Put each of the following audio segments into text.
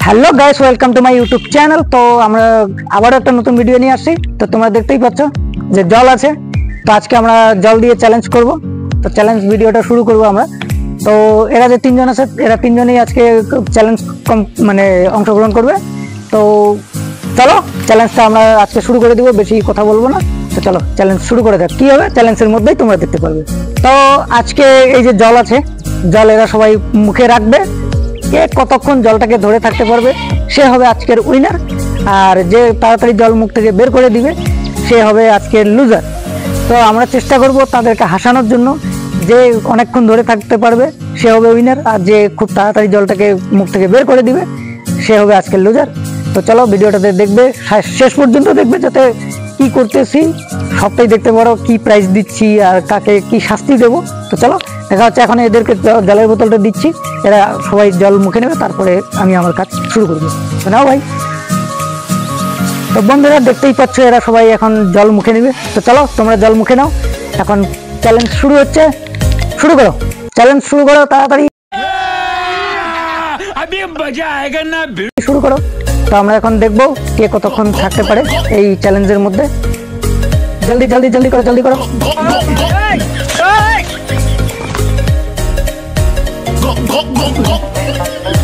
Hello guys, welcome to my YouTube channel. তো আমরা আবার একটা নতুন ভিডিও নিয়ে আসছি। তো তোমরা দেখতেই পাচ্ছ যে জল আছে। তো আজকে আমরা জল দিয়ে চ্যালেঞ্জ করব। তো চ্যালেঞ্জ ভিডিওটা শুরু করব আমরা। তো এরা যে তিনজন আছে, এরা তিনজনই আজকে চ্যালেঞ্জ মানে অংশগ্রহণ করবে। তো চলো চ্যালেঞ্জটা আমরা আজকে শুরু করে দিব, বেশি কথা বলবো না। তো চলো চ্যালেঞ্জ শুরু করে দেখ। কি হবে চ্যালেঞ্জের মধ্যেই তোমরা দেখতে পারবে। তো আজকে এই যে জল আছে, জল এরা সবাই মুখে রাখবে। কে কতক্ষণ জলটাকে ধরে থাকতে পারবে সে হবে আজকের উইনার, আর যে তাড়াতাড়ি জল মুখ থেকে বের করে দিবে সে হবে আজকের লুজার। তো আমরা চেষ্টা করব তাদেরকে হাসানোর জন্য। যে অনেকক্ষণ ধরে থাকতে পারবে সে হবে উইনার, আর যে খুব তাড়াতাড়ি জলটাকে মুখ থেকে বের করে দিবে সে হবে আজকের লুজার। তো চলো ভিডিওটাতে দেখবে, শেষ পর্যন্ত দেখবে, যাতে কি করতেছি সবটাই দেখতে পারো, কি প্রাইজ দিচ্ছি আর কাকে কি শাস্তি দেবো। তো চলো দেখা হচ্ছে। এখন এদেরকে জলের বোতলটা দিচ্ছি, এরা সবাই জল মুখে নেবে, তারপরে আমি আমার কাজ শুরু করবো। নাও ভাই। তো বন্ধুরা দেখতেই পাচ্ছ এরা সবাই এখন জল মুখে নেবে। তো চলো তোমরা জল মুখে নাও। এখন চ্যালেঞ্জ শুরু হচ্ছে, শুরু করো, চ্যালেঞ্জ শুরু করো তাড়াতাড়ি শুরু করো। তো আমরা এখন দেখবো কে কতক্ষণ থাকতে পারে এই চ্যালেঞ্জের মধ্যে। জলদি জলদি জলদি করো, জলদি করো।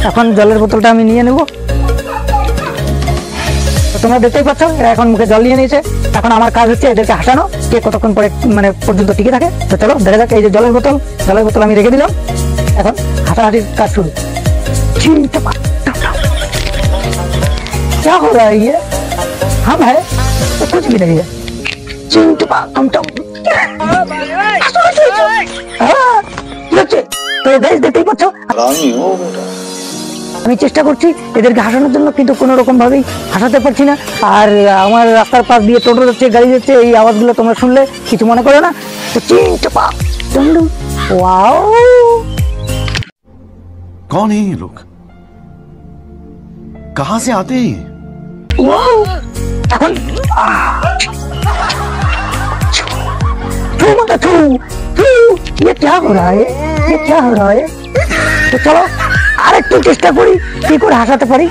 এখন জলের বোতলটা আমি নিয়ে নেব। তোমরা দেখতেই পাচ্ছ এরা এখন মুখে জল নিয়ে নিয়েছে। এখন আমার কাজ হচ্ছে এদেরকে হাসানো, কে কতক্ষণ পরে মানে পর্যন্ত টিকে থাকে। তো চলো দেখা যাক। এই যে জলের বোতল, জলের বোতল আমি রেখে দিলাম। এখন হাসাহাসির কাজ শুরু। क्या हो रहा है ये? हम है तो कुछ भी नहीं है। चिंटपा टमटम। তো গাইস দেখতেই পাচ্ছ আমি চেষ্টা করছি এদেরকে হাসানোর জন্য, কিন্তু কোনো রকম ভাবেই হাসাতে পারছি না। আর আমার রাস্তার পাশ দিয়ে টোটো যাচ্ছে, গাড়ি যাচ্ছে, এই আওয়াজগুলো তোমরা শুনলে কিছু মনে করো না। তো চিন্টপা টমটম। ওয়াও, कौन है ये लोग? कहां से आते हैं? এখন ये क्या हो रहा है, ये क्या हो रहा है? তো চলো আরেকটু চেষ্টা করি কি করে হাসাতে পারি।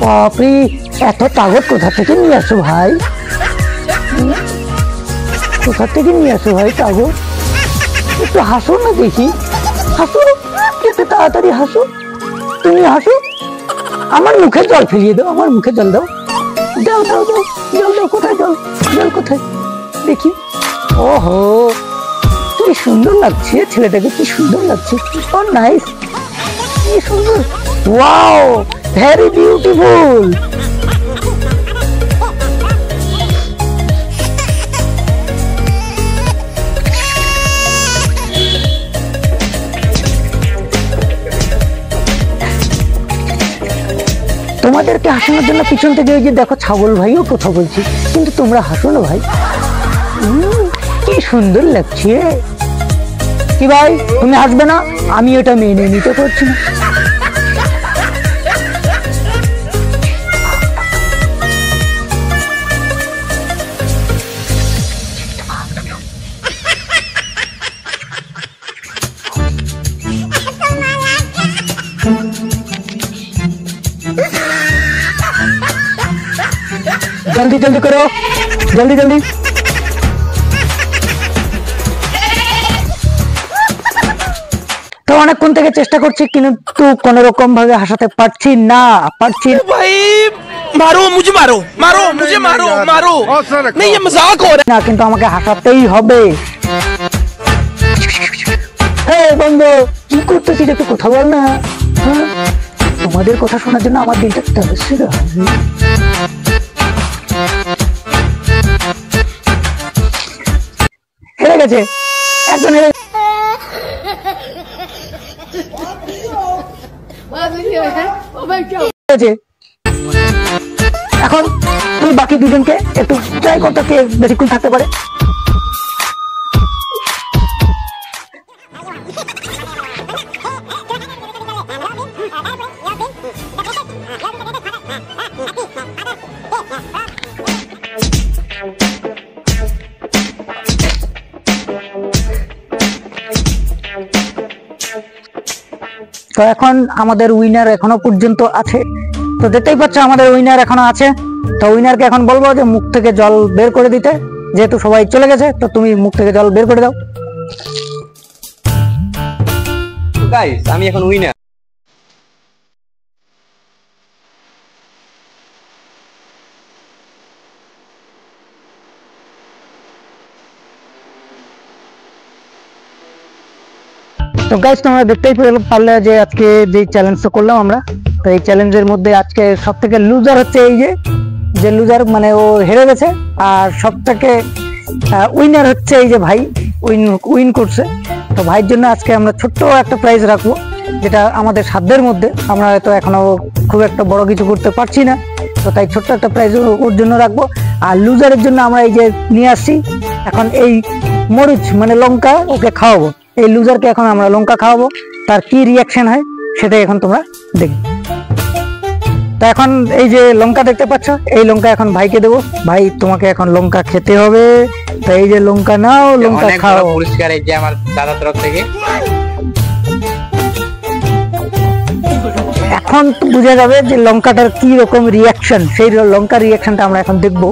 বাপরে, এত কাগজ কোথা থেকে নিয়ে আসো ভাই? কোথা থেকে নিয়ে আসো ভাই কাগজ? একটু হাসো না দেখি, হাসো একটু তাড়াতাড়ি হাসো। তুমি হাসো, আমার মুখে জল ফেলিয়ে দাও, আমার মুখে জল দাও, দাও দাও দাও, জল দাও। কোথায় জল? জল কোথায় দেখি? ওহো, কি সুন্দর লাগছে ছেলেটাকে, কি সুন্দর লাগছে। ও নাইস, কি সুন্দর। Wow, very beautiful. তোমাদেরকে হাসানোর জন্য পিছন থেকে ওই যে দেখো ছাগল ভাইও কথা বলছি, কিন্তু তোমরা হাসো না ভাই। কি সুন্দর লাগছে। কি ভাই তুমি হাসবে না? আমি এটা মেনে নিতে পারছি না। जल्दी जल्दी करो, जल्दी जल्दी। তো অনেকক্ষণ থেকে চেষ্টা করছি, কিন্তু কোন রকম ভাবে হাসাতে পারছি না। भाई मारो मुझे, मारो मारो मुझे, मारो मारो नहीं, ये मजाक हो रहा है না, কিন্তু আমাকে হাসাতেই হবে। বন্ধু কি করতেছিস একটু কথা বল না। তোমাদের কথা শোনার জন্য আমার দিনটা হেরে গেছে একজন। এখন তুই বাকি দুজনকে একটু ট্রাই করতে, কে বেশিক্ষণ থাকতে পারে। তো এখন আমাদের উইনার এখনো পর্যন্ত আছে, তো দেখতেই পাচ্ছ আমাদের উইনার এখনো আছে। তো উইনারকে এখন বলবো যে মুখ থেকে জল বের করে দিতে, যেহেতু সবাই চলে গেছে তো তুমি মুখ থেকে জল বের করে দাও। গাইস আমি এখন উইনার। তো গাইস তোমরা দেখতেই পারলে যে আজকে যে চ্যালেঞ্জটা করলাম আমরা, তো এই চ্যালেঞ্জের মধ্যে আজকে সব থেকে লুজার হচ্ছে এই যে লুজার মানে ও হেরে গেছে, আর সব থেকে উইনার হচ্ছে এই যে ভাই উইন করছে। তো ভাইয়ের জন্য আজকে আমরা ছোট্ট একটা প্রাইজ রাখবো, যেটা আমাদের সাধ্যের মধ্যে, আমরা হয়তো এখনো খুব একটা বড় কিছু করতে পারছি না, তো তাই ছোট্ট একটা প্রাইজ ওর জন্য রাখবো। আর লুজারের জন্য আমরা এই যে নিয়ে আসছি এখন এই মরিচ মানে লঙ্কা ওকে খাওয়াবো, এই লুজারকে এখন আমরা লঙ্কা খাওয়াবো, তার কি রিয়াকশন হয় সেটাই এখন তোমরা দেখবে। তো এখন এই যে লঙ্কা দেখতে পাচ্ছ, এই লঙ্কা এখন ভাইকে দেবো। ভাই তোমাকে এখন লঙ্কা খেতে হবে, তো এই যে লঙ্কা নাও, লঙ্কা খাও। পুরস্কার এই যে আমার দাদার তরফ থেকে। এখন বোঝা যাবে যে লঙ্কাটার কি রকম রিয়াকশন, সেই লঙ্কার রিয়াকশনটা আমরা এখন দেখবো।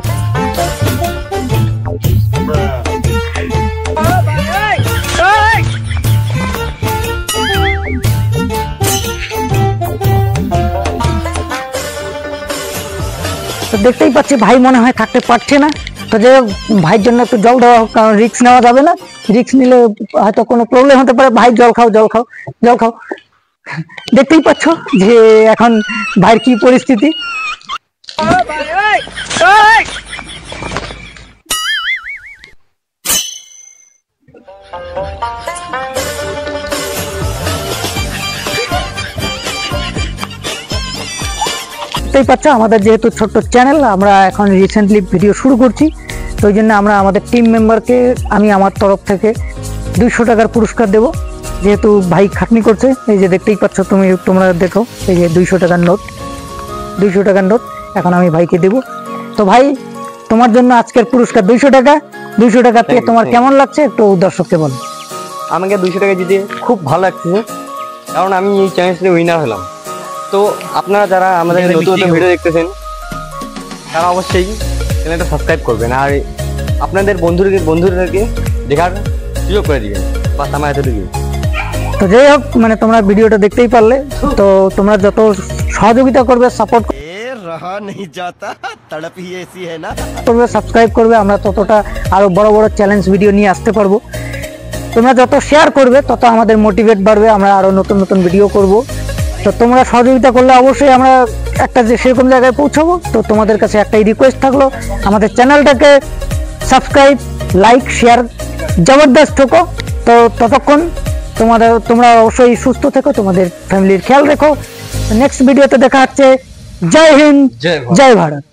তো দেখতেই পাচ্ছি ভাই মনে হয় থাকতে পারছে না, তো যাই হোক ভাইয়ের জন্য একটু জল দেওয়া হোক, কারণ রিস্ক নেওয়া যাবে না, রিস্ক নিলে হয়তো কোনো প্রবলেম হতে পারে। ভাই জল খাও জল খাও জল খাও। দেখতেই পাচ্ছ যে এখন ভাইয়ের কি পরিস্থিতি। দেখতেই পাচ্ছ আমাদের যেহেতু ছোট্ট চ্যানেল, আমরা এখন রিসেন্টলি ভিডিও শুরু করছি, তো ওই জন্য আমরা আমাদের টিম মেম্বারকে আমি আমার তরফ থেকে 200 টাকার পুরস্কার দেব, যেহেতু ভাই খাটনি করছে। এই যে দেখতেই পাচ্ছ তোমরা দেখো, এই যে 200 টাকার নোট, 200 টাকার নোট এখন আমি ভাইকে দেব। তো ভাই তোমার জন্য আজকের পুরস্কার 200 টাকা। 200 টাকা পেয়ে তোমার কেমন লাগছে একটু দর্শককে বলো। আমাকে 200 টাকা জিতে খুব ভালো লাগছে, কারণ আমি এই চ্যালেঞ্জে উইনার হলাম। তো আপনারা যারা আমাদের নতুন নতুন ভিডিও দেখতেছেন তারা অবশ্যই চ্যানেলটা সাবস্ক্রাইব করবেন, আর আপনাদের বন্ধুদেরকে দেখার সুযোগ করে দিবেন। বাস আমার এতটুকুই। তো যাই হোক মানে তোমরা ভিডিওটা দেখতেই পারলে, তো তোমরা যত সহযোগিতা করবে, সাপোর্ট रहा नहीं जाता तड़प ही ऐसी है ना। করবে, সাবস্ক্রাইব করবে, আমরা ততটা আরো বড় বড় চ্যালেঞ্জ ভিডিও নিয়ে আসতে পারবো। তোমরা যত শেয়ার করবে তত আমাদের মোটিভেট বাড়বে, আমরা আরো নতুন নতুন ভিডিও করব। তো তোমরা সহযোগিতা করলে অবশ্যই আমরা একটা যে সেরকম জায়গায় পৌঁছাবো। তো তোমাদের কাছে একটাই রিকোয়েস্ট থাকলো, আমাদের চ্যানেলটাকে সাবস্ক্রাইব, লাইক, শেয়ার জবরদস্ত ঠোকো। তো ততক্ষণ তোমরা অবশ্যই সুস্থ থেকো, তোমাদের ফ্যামিলির খেয়াল রেখো। নেক্সট ভিডিওতে দেখা হচ্ছে। জয় হিন্দ, জয় ভারত।